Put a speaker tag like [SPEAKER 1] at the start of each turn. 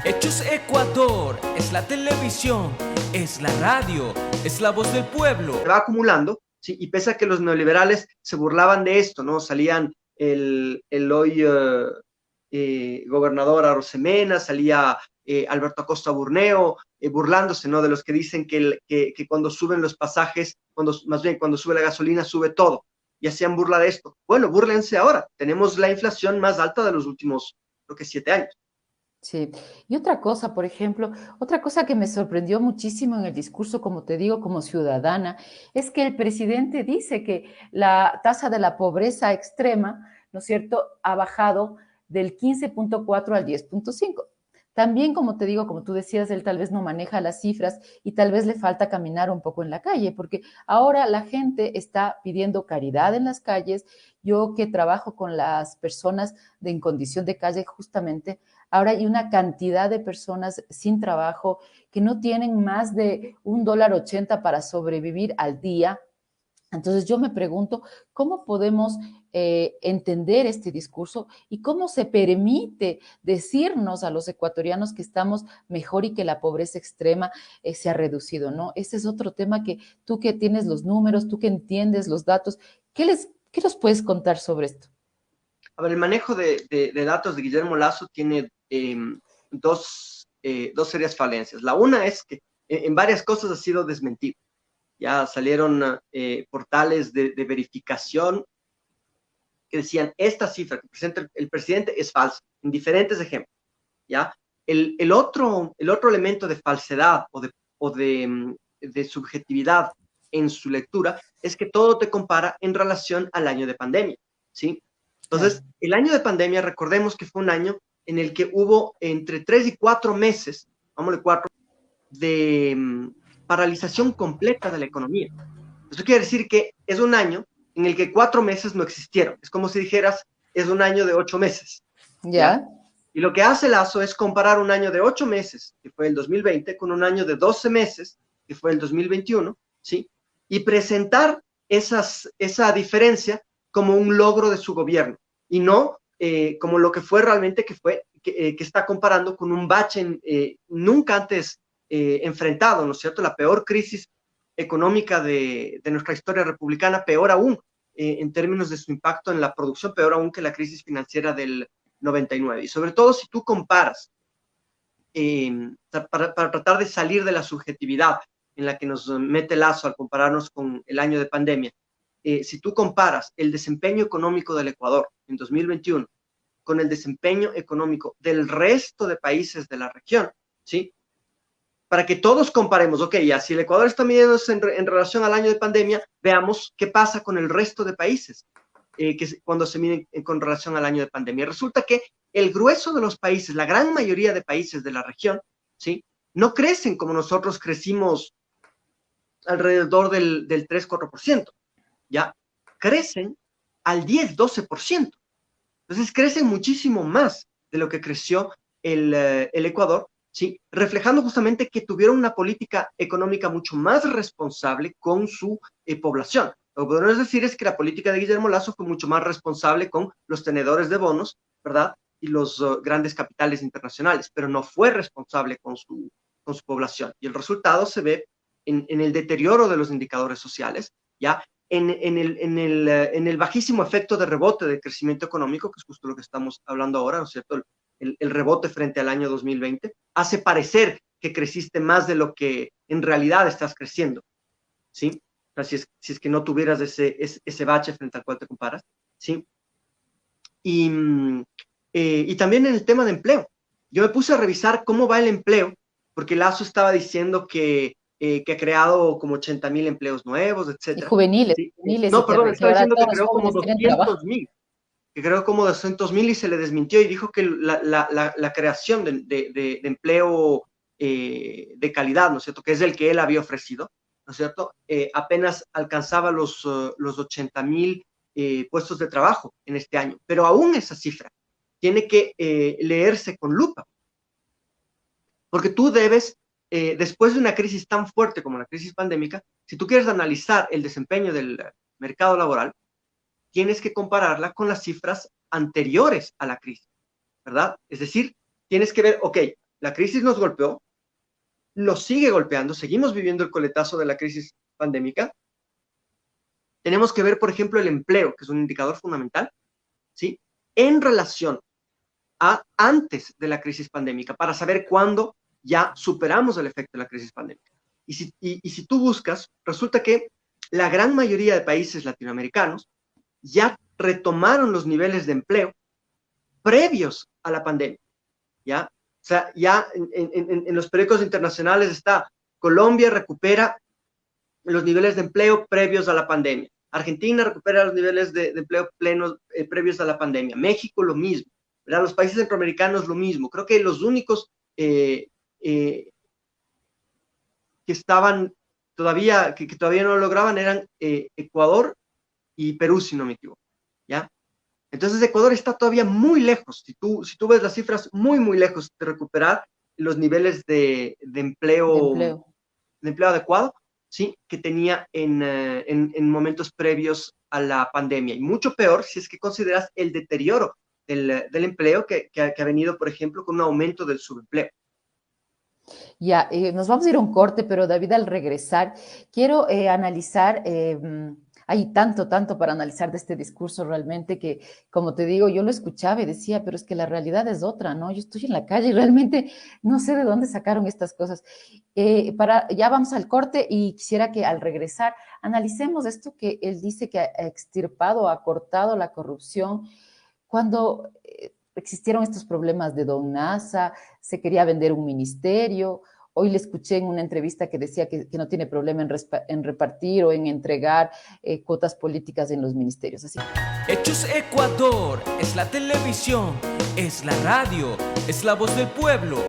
[SPEAKER 1] Hechos Ecuador, es la televisión, es la radio, es la voz del pueblo.
[SPEAKER 2] Se va acumulando, ¿sí? Y pese a que los neoliberales se burlaban de esto, ¿no? Salían el hoy gobernador Arosemena, salía Alberto Acosta Burneo, burlándose, ¿no? De los que dicen que cuando suben los pasajes, más bien cuando sube la gasolina, sube todo. Y hacían burla de esto. Bueno, búrlense ahora. Tenemos la inflación más alta de los últimos, creo que 7 años.
[SPEAKER 3] Sí. Y otra cosa, por ejemplo, otra cosa que me sorprendió muchísimo en el discurso, como te digo, como ciudadana, es que el presidente dice que la tasa de la pobreza extrema, ¿no es cierto?, ha bajado del 15.4 al 10.5. También, como te digo, como tú decías, él tal vez no maneja las cifras y tal vez le falta caminar un poco en la calle, porque ahora la gente está pidiendo caridad en las calles. Yo que trabajo con las personas en condición de calle, justamente, ahora hay una cantidad de personas sin trabajo que no tienen más de $1.80 para sobrevivir al día. Entonces yo me pregunto, ¿cómo podemos entender este discurso y cómo se permite decirnos a los ecuatorianos que estamos mejor y que la pobreza extrema se ha reducido, ¿no? Ese es otro tema que tú que tienes los números, tú que entiendes los datos, ¿qué nos puedes contar sobre esto?
[SPEAKER 2] A ver, el manejo de datos de Guillermo Lasso tiene dos serias falencias. La una es que en varias cosas ha sido desmentido. Ya salieron portales de verificación que decían esta cifra que presenta el presidente es falsa, en diferentes ejemplos. ¿Ya? El otro elemento de falsedad o de subjetividad en su lectura es que todo te compara en relación al año de pandemia, ¿sí?
[SPEAKER 3] Claro.
[SPEAKER 2] Entonces, el año de pandemia, recordemos que fue un año en el que hubo entre 3 y 4 meses, vámonos 4, de paralización completa de la economía. Eso quiere decir que es un año en el que 4 meses no existieron. Es como si dijeras, es un año de 8 meses, ¿ya?
[SPEAKER 3] ¿Ya?
[SPEAKER 2] Y lo que hace Lazo es comparar un año de 8 meses, que fue el 2020, con un año de 12 meses, que fue el 2021, ¿sí? Y presentar esa diferencia como un logro de su gobierno, y no como lo que fue realmente, que está comparando con un bache nunca antes enfrentado, ¿no es cierto? La peor crisis económica de nuestra historia republicana, peor aún en términos de su impacto en la producción, peor aún que la crisis financiera del 99. Y sobre todo si tú comparas, para tratar de salir de la subjetividad en la que nos mete Lazo al compararnos con el año de pandemia, si tú comparas el desempeño económico del Ecuador en 2021 con el desempeño económico del resto de países de la región, ¿sí? Para que todos comparemos, ok, ya si el Ecuador está midiéndose en relación al año de pandemia, veamos qué pasa con el resto de países cuando se miden con relación al año de pandemia. Resulta que el grueso de los países, la gran mayoría de países de la región, ¿sí? No crecen como nosotros crecimos alrededor del 3-4%, ¿ya? Crecen al 10-12%. Entonces crecen muchísimo más de lo que creció el Ecuador, ¿sí? Reflejando justamente que tuvieron una política económica mucho más responsable con su población. Lo que podemos decir es que la política de Guillermo Lasso fue mucho más responsable con los tenedores de bonos, ¿verdad? Y los grandes capitales internacionales, pero no fue responsable con su población. Y el resultado se ve en el deterioro de los indicadores sociales, ¿ya? En el bajísimo efecto de rebote de crecimiento económico, que es justo lo que estamos hablando ahora, ¿no es cierto? El rebote frente al año 2020 hace parecer que creciste más de lo que en realidad estás creciendo, ¿sí? O sea, si es que no tuvieras ese bache frente al cual te comparas, ¿sí? Y, y también en el tema de empleo. Yo me puse a revisar cómo va el empleo, porque Lazo estaba diciendo que ha creado como 80,000 empleos nuevos,
[SPEAKER 3] Y
[SPEAKER 2] etcétera.
[SPEAKER 3] juveniles,
[SPEAKER 2] ¿Sí?
[SPEAKER 3] juveniles,
[SPEAKER 2] No, perdón,
[SPEAKER 3] que
[SPEAKER 2] estaba
[SPEAKER 3] ahora
[SPEAKER 2] diciendo que
[SPEAKER 3] todos los
[SPEAKER 2] creó como
[SPEAKER 3] jóvenes tienen trabajo.
[SPEAKER 2] 200,000, y se le desmintió y dijo que la creación de empleo de calidad, ¿no es cierto?, que es el que él había ofrecido, ¿no es cierto?, apenas alcanzaba los 80,000 puestos de trabajo en este año. Pero aún esa cifra tiene que leerse con lupa, porque tú debes, después de una crisis tan fuerte como la crisis pandémica, si tú quieres analizar el desempeño del mercado laboral, tienes que compararla con las cifras anteriores a la crisis, ¿verdad? Es decir, tienes que ver, ok, la crisis nos golpeó, nos sigue golpeando, seguimos viviendo el coletazo de la crisis pandémica. Tenemos que ver, por ejemplo, el empleo, que es un indicador fundamental, ¿sí? En relación a antes de la crisis pandémica, para saber cuándo ya superamos el efecto de la crisis pandémica. Y si tú buscas, resulta que la gran mayoría de países latinoamericanos ya retomaron los niveles de empleo previos a la pandemia, ¿ya? O sea, ya en los periódicos internacionales está, Colombia recupera los niveles de empleo previos a la pandemia. Argentina recupera los niveles de empleo plenos previos a la pandemia. México lo mismo, ¿verdad? Los países centroamericanos lo mismo. Creo que los únicos que estaban todavía, que todavía no lo lograban eran Ecuador y Perú, si no me equivoco, ¿ya? Entonces Ecuador está todavía muy lejos, si tú ves las cifras, muy, muy lejos de recuperar los niveles de empleo adecuado, ¿sí? Que tenía en momentos previos a la pandemia. Y mucho peor si es que consideras el deterioro del empleo que ha venido, por ejemplo, con un aumento del subempleo.
[SPEAKER 3] Ya, nos vamos a ir a un corte, pero David, al regresar, quiero analizar, hay tanto para analizar de este discurso realmente que, como te digo, yo lo escuchaba y decía, pero es que la realidad es otra, ¿no? Yo estoy en la calle y realmente no sé de dónde sacaron estas cosas. Ya vamos al corte y quisiera que al regresar analicemos esto que él dice que ha extirpado, ha cortado la corrupción, cuando existieron estos problemas de Don Nasa, se quería vender un ministerio. Hoy le escuché en una entrevista que decía que no tiene problema en repartir o en entregar cuotas políticas en los ministerios. Así.
[SPEAKER 1] Hechos Ecuador, es la televisión, es la radio, es la voz del pueblo.